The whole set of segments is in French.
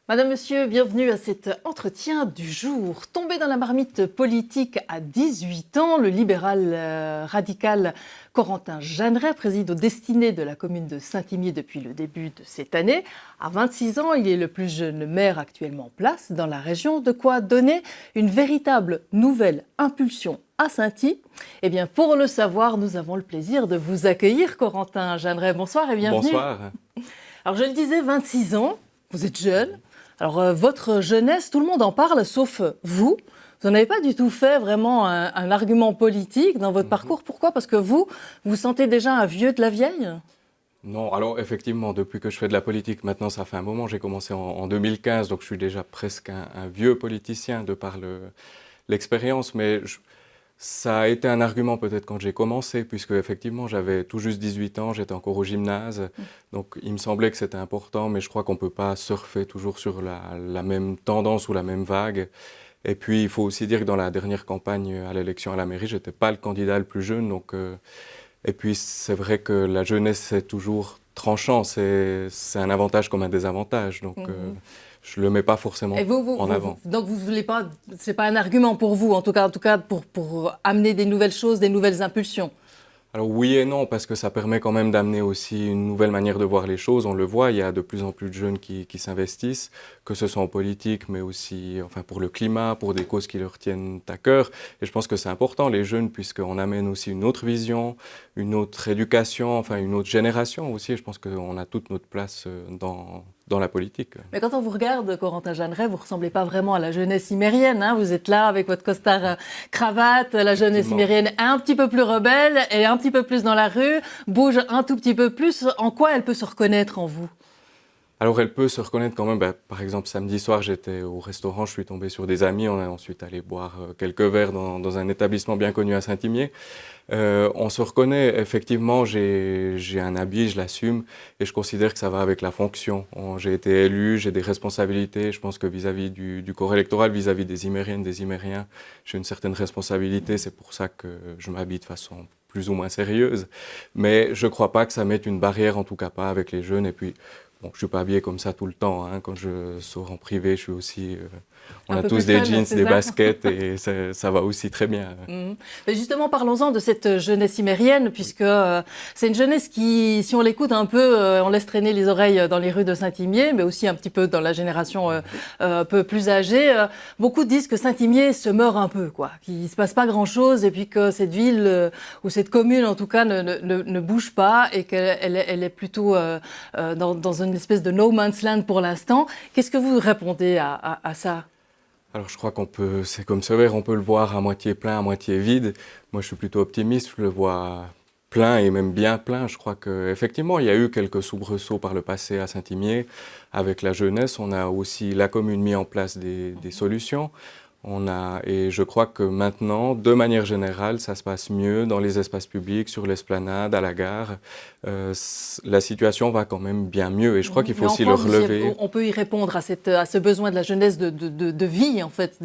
Madame, Monsieur, bienvenue à cet entretien du jour. Tombé dans la marmite politique à 18 ans, le libéral radical Corentin Jeanneret préside aux destinées de la commune de Saint-Imier depuis le début de cette année. À 26 ans, il est le plus jeune maire actuellement en place dans la région, de quoi donner une véritable nouvelle impulsion à Saint-Y. Eh bien, pour le savoir, nous avons le plaisir de vous accueillir, Corentin Jeanneret. Bonsoir et bienvenue. Bonsoir. Alors, je le disais, 26 ans, vous êtes jeune. Alors, votre jeunesse, tout le monde en parle, sauf vous. Vous n'en avez pas du tout fait vraiment un argument politique dans votre parcours. Pourquoi ? Parce que vous sentez déjà un vieux de la vieille ? Non, alors effectivement, depuis que je fais de la politique, maintenant ça fait un moment, j'ai commencé en 2015, donc je suis déjà presque un vieux politicien de par l'expérience, mais ça a été un argument peut-être quand j'ai commencé, puisque effectivement j'avais tout juste 18 ans, j'étais encore au gymnase, donc il me semblait que c'était important, mais je crois qu'on ne peut pas surfer toujours sur la même tendance ou la même vague. Et puis il faut aussi dire que dans la dernière campagne à l'élection à la mairie, je n'étais pas le candidat le plus jeune, donc... Et puis c'est vrai que la jeunesse c'est toujours tranchant, c'est un avantage comme un désavantage, donc je le mets pas forcément en avant. Donc vous voulez pas, c'est pas un argument pour vous, en tout cas pour amener des nouvelles choses, des nouvelles impulsions. Alors oui et non, parce que ça permet quand même d'amener aussi une nouvelle manière de voir les choses. On le voit, il y a de plus en plus de jeunes qui s'investissent, que ce soit en politique, mais aussi enfin, pour le climat, pour des causes qui leur tiennent à cœur. Et je pense que c'est important, les jeunes, puisqu'on amène aussi une autre vision, une autre éducation, enfin une autre génération aussi. Et je pense qu'on a toute notre place dans la politique. Mais quand on vous regarde, Corentin Jeanneret, vous ne ressemblez pas vraiment à la jeunesse imérienne. Hein, vous êtes là avec votre costard cravate, la jeunesse imérienne un petit peu plus rebelle et un petit peu plus dans la rue, bouge un tout petit peu plus. En quoi elle peut se reconnaître en vous ? Alors elle peut se reconnaître quand même, par exemple samedi soir j'étais au restaurant, je suis tombé sur des amis, on est ensuite allé boire quelques verres dans un établissement bien connu à Saint-Imier. On se reconnaît, effectivement j'ai un habit, je l'assume et je considère que ça va avec la fonction. J'ai été élu, j'ai des responsabilités, je pense que vis-à-vis du corps électoral, vis-à-vis des Imériennes, des Imériens, j'ai une certaine responsabilité, c'est pour ça que je m'habille de façon plus ou moins sérieuse. Mais je ne crois pas que ça mette une barrière, en tout cas pas avec les jeunes. Et puis, bon, je ne suis pas habillé comme ça tout le temps. Hein. Quand je sors en privé, je suis aussi... on a tous des jeans, des baskets et ça va aussi très bien. Mais justement, parlons-en de cette jeunesse imérienne, puisque c'est une jeunesse qui, si on l'écoute un peu, on laisse traîner les oreilles dans les rues de Saint-Imier, mais aussi un petit peu dans la génération un peu plus âgée. Beaucoup disent que Saint-Imier se meurt un peu, quoi, qu'il ne se passe pas grand-chose, et puis que cette ville, ou cette commune en tout cas, ne bouge pas, et qu'elle est plutôt dans une espèce de no man's land pour l'instant. Qu'est-ce que vous répondez à ça ? Alors je crois qu'on peut, c'est comme ce verre, on peut le voir à moitié plein, à moitié vide. Moi je suis plutôt optimiste, je le vois plein et même bien plein. Je crois qu'effectivement il y a eu quelques soubresauts par le passé à Saint-Imier. Avec la jeunesse, on a aussi la commune mis en place des solutions. Et je crois que maintenant, de manière générale, ça se passe mieux dans les espaces publics, sur l'esplanade, à la gare. La situation va quand même bien mieux et je crois qu'il faut aussi le relever. On peut y répondre à ce besoin de la jeunesse de vie, en fait,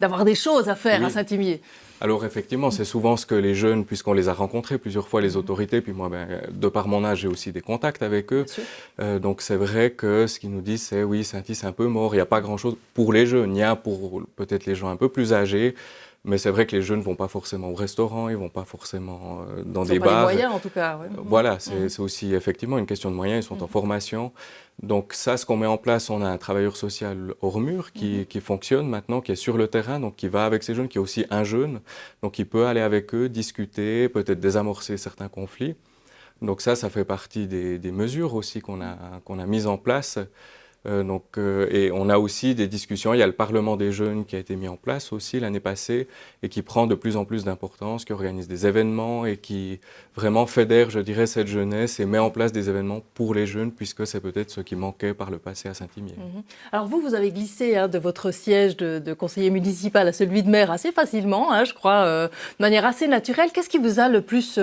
d'avoir des choses à faire à Saint-Imier. Alors effectivement, c'est souvent ce que les jeunes, puisqu'on les a rencontrés plusieurs fois, les autorités, puis moi, de par mon âge, j'ai aussi des contacts avec eux. Donc c'est vrai que ce qu'ils nous disent, c'est oui, Saint-Y, c'est un peu mort, il n'y a pas grand-chose pour les jeunes, il y a pour peut-être les gens un peu plus âgés, mais c'est vrai que les jeunes ne vont pas forcément au restaurant, ils ne vont pas forcément dans des bars. Ils n'ont pas les moyens en tout cas. Ouais. Voilà, c'est aussi effectivement une question de moyens, ils sont en formation. Donc ça, ce qu'on met en place, on a un travailleur social hors mur qui fonctionne maintenant, qui est sur le terrain, donc qui va avec ces jeunes, qui est aussi un jeune, donc il peut aller avec eux, discuter, peut-être désamorcer certains conflits. Donc ça fait partie des mesures aussi qu'on a mises en place. Et on a aussi des discussions, il y a le Parlement des jeunes qui a été mis en place aussi l'année passée et qui prend de plus en plus d'importance, qui organise des événements et qui vraiment fédère, je dirais, cette jeunesse et met en place des événements pour les jeunes puisque c'est peut-être ce qui manquait par le passé à Saint-Imier. Alors vous avez glissé de votre siège de conseiller municipal à celui de maire assez facilement, je crois, de manière assez naturelle. Qu'est-ce qui vous a le plus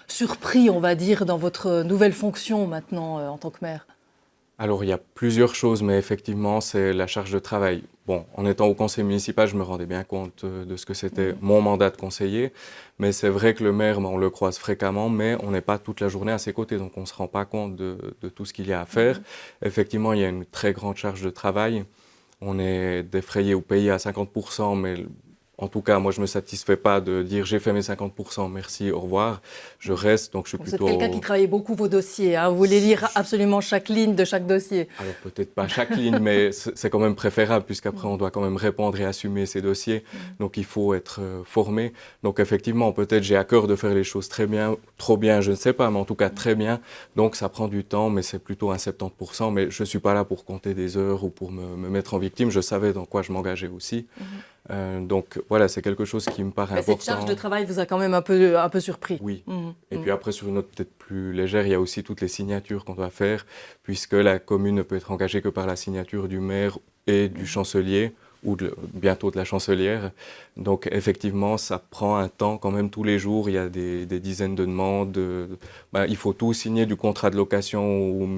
surpris, on va dire, dans votre nouvelle fonction maintenant en tant que maire ? Alors, il y a plusieurs choses, mais effectivement, c'est la charge de travail. Bon, en étant au conseil municipal, je me rendais bien compte de ce que c'était mon mandat de conseiller. Mais c'est vrai que le maire, on le croise fréquemment, mais on n'est pas toute la journée à ses côtés, donc on ne se rend pas compte de tout ce qu'il y a à faire. Effectivement, il y a une très grande charge de travail. On est défrayé ou payé à 50%, mais en tout cas, moi, je ne me satisfais pas de dire j'ai fait mes 50%, merci, au revoir. Je reste, donc je suis Vous êtes plutôt... quelqu'un qui travaille beaucoup vos dossiers, hein. Vous voulez lire absolument chaque ligne de chaque dossier. Alors peut-être pas chaque ligne, mais c'est quand même préférable puisqu'après on doit quand même répondre et assumer ces dossiers. Donc il faut être formé. Donc effectivement, peut-être j'ai à cœur de faire les choses très bien, trop bien, je ne sais pas, mais en tout cas très bien. Donc ça prend du temps, mais c'est plutôt un 70%. Mais je ne suis pas là pour compter des heures ou pour me mettre en victime. Je savais dans quoi je m'engageais aussi. Donc voilà, c'est quelque chose qui me paraît Mais important. cette charge de travail vous a quand même un peu surpris. Oui. Et puis après, sur une note peut-être plus légère, il y a aussi toutes les signatures qu'on doit faire, puisque la commune ne peut être engagée que par la signature du maire et du chancelier, ou bientôt de la chancelière. Donc effectivement, ça prend un temps quand même tous les jours. Il y a des dizaines de demandes. Il faut tout signer, du contrat de location ou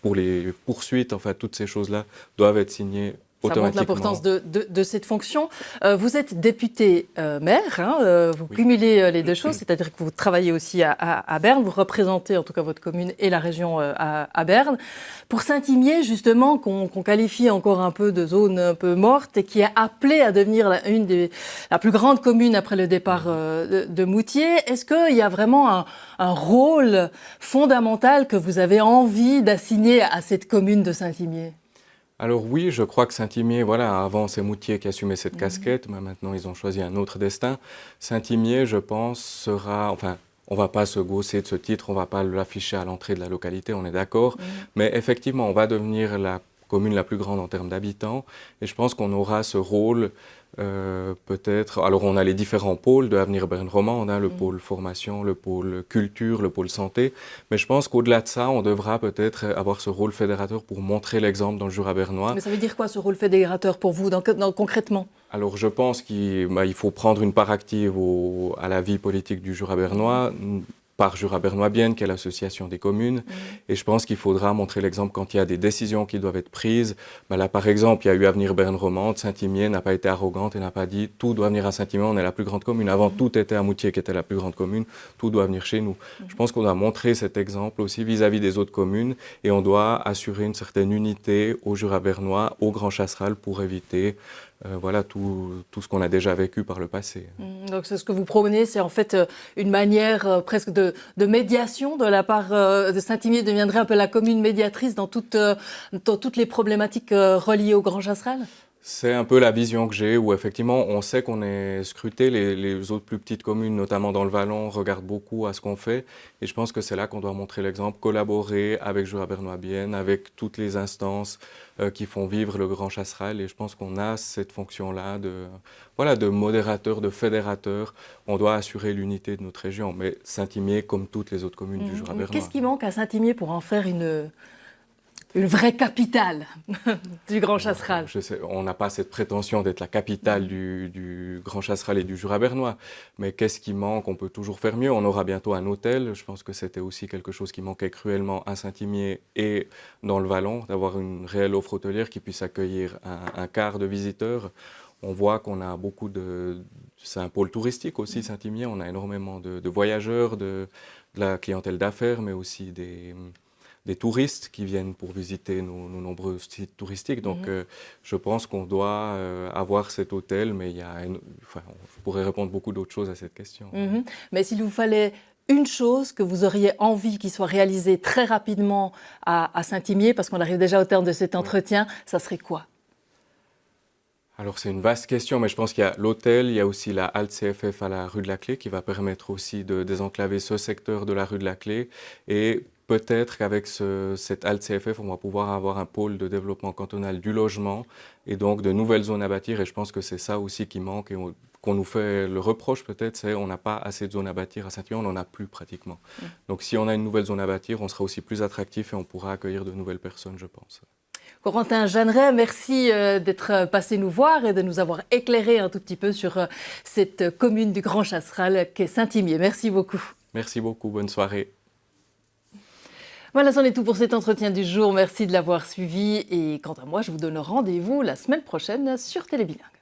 pour les poursuites. Enfin, toutes ces choses-là doivent être signées. Ça montre l'importance de cette fonction. Vous êtes député maire, hein, vous cumulez les deux choses, c'est-à-dire que vous travaillez aussi à Berne, vous représentez en tout cas votre commune et la région à Berne. Pour Saint-Imier, justement, qu'on qualifie encore un peu de zone un peu morte et qui est appelée à devenir la plus grande commune après le départ de Moutier, est-ce qu'il y a vraiment un rôle fondamental que vous avez envie d'assigner à cette commune de Saint-Imier ? Alors oui, je crois que Saint-Imier, voilà, avant c'est Moutier qui assumait cette casquette, mais maintenant ils ont choisi un autre destin. Saint-Imier, je pense, sera, enfin, on ne va pas se gausser de ce titre, on ne va pas l'afficher à l'entrée de la localité, on est d'accord, mais effectivement, on va devenir la commune la plus grande en termes d'habitants, et je pense qu'on aura ce rôle peut-être. Alors on a les différents pôles de Avenir Berne Romand, on a le pôle formation, le pôle culture, le pôle santé, mais je pense qu'au-delà de ça, on devra peut-être avoir ce rôle fédérateur pour montrer l'exemple dans le Jura bernois. Mais ça veut dire quoi ce rôle fédérateur pour vous, concrètement ? Alors je pense qu'il faut prendre une part active à la vie politique du Jura bernois, par Jura bernois Bienne, qui est l'association des communes. Et je pense qu'il faudra montrer l'exemple quand il y a des décisions qui doivent être prises. Là, par exemple, il y a eu Avenir Berne Romand. Saint-Imier n'a pas été arrogante et n'a pas dit tout doit venir à Saint-Imier, on est la plus grande commune. Avant, tout était à Moutier, qui était la plus grande commune. Tout doit venir chez nous. Je pense qu'on doit montrer cet exemple aussi vis-à-vis des autres communes et on doit assurer une certaine unité au Jura bernois, au Grand Chasseral, pour éviter voilà, tout ce qu'on a déjà vécu par le passé. Donc c'est ce que vous promenez, c'est en fait une manière presque de médiation de la part de Saint-Imier, deviendrait un peu la commune médiatrice dans toutes les problématiques reliées au Grand Chasseral ? C'est un peu la vision que j'ai, où effectivement on sait qu'on est scruté, les autres plus petites communes, notamment dans le Vallon, regardent beaucoup à ce qu'on fait, et je pense que c'est là qu'on doit montrer l'exemple, collaborer avec Jura bernois Bienne, avec toutes les instances qui font vivre le Grand Chasseral, et je pense qu'on a cette fonction-là de modérateur, de fédérateur. On doit assurer l'unité de notre région, mais Saint-Imier, comme toutes les autres communes du Jura bernois. Qu'est-ce qui manque à Saint-Imier pour en faire une vraie capitale du Grand Chasseral? Je sais, on n'a pas cette prétention d'être la capitale du Grand Chasseral et du Jura bernois. Mais qu'est-ce qui manque? On peut toujours faire mieux. On aura bientôt un hôtel. Je pense que c'était aussi quelque chose qui manquait cruellement à Saint-Imier et dans le Vallon, d'avoir une réelle offre hôtelière qui puisse accueillir un quart de visiteurs. On voit qu'on a beaucoup c'est un pôle touristique aussi, Saint-Imier. On a énormément de voyageurs, de la clientèle d'affaires, mais aussi des touristes qui viennent pour visiter nos nombreux sites touristiques. Donc, je pense qu'on doit avoir cet hôtel, mais je pourrais répondre beaucoup d'autres choses à cette question. Mais s'il vous fallait une chose que vous auriez envie qu'il soit réalisée très rapidement à Saint-Imier, parce qu'on arrive déjà au terme de cet entretien, ça serait quoi? Alors, c'est une vaste question, mais je pense qu'il y a l'hôtel, il y a aussi la halte CFF à la rue de la Clé, qui va permettre aussi de désenclaver ce secteur de la rue de la Clé. Et peut-être qu'avec cette halte CFF, on va pouvoir avoir un pôle de développement cantonal du logement et donc de nouvelles zones à bâtir. Et je pense que c'est ça aussi qui manque et qu'on nous fait le reproche peut-être, c'est on n'a pas assez de zones à bâtir à Saint-Imier, on n'en a plus pratiquement. Donc si on a une nouvelle zone à bâtir, on sera aussi plus attractif et on pourra accueillir de nouvelles personnes, je pense. Corentin Jeanneret, merci d'être passé nous voir et de nous avoir éclairé un tout petit peu sur cette commune du Grand Chasseral qu'est Saint-Imier. Merci beaucoup. Merci beaucoup, bonne soirée. Voilà, c'en est tout pour cet entretien du jour. Merci de l'avoir suivi. Et quant à moi, je vous donne rendez-vous la semaine prochaine sur Télébilingue.